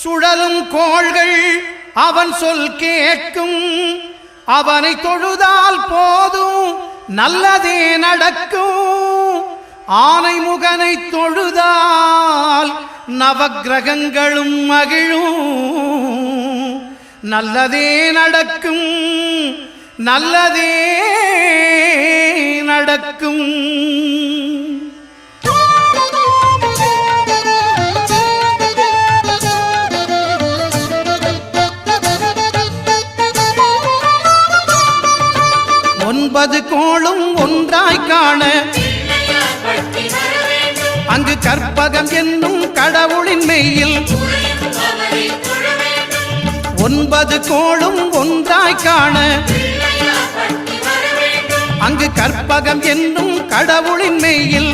சுழலும் கோள்கள் அவன் சொல் கேட்கும். அவனை தொழுதால் போதும் நல்லதே நடக்கும். ஆனை முகனை தொழுதால் நவக்கிரகங்களும் மகிழும். நல்லதே நடக்கும், நல்லதே நடக்கும். ஒன்பது கோளும் ஒன்றாய் காண அங்கு கற்பகம் என்னும் கடவுளின் மெய்யில். ஒன்பது கோளும் ஒன்றாய் காண அங்கு கற்பகம் என்னும் கடவுளின் மெய்யில்.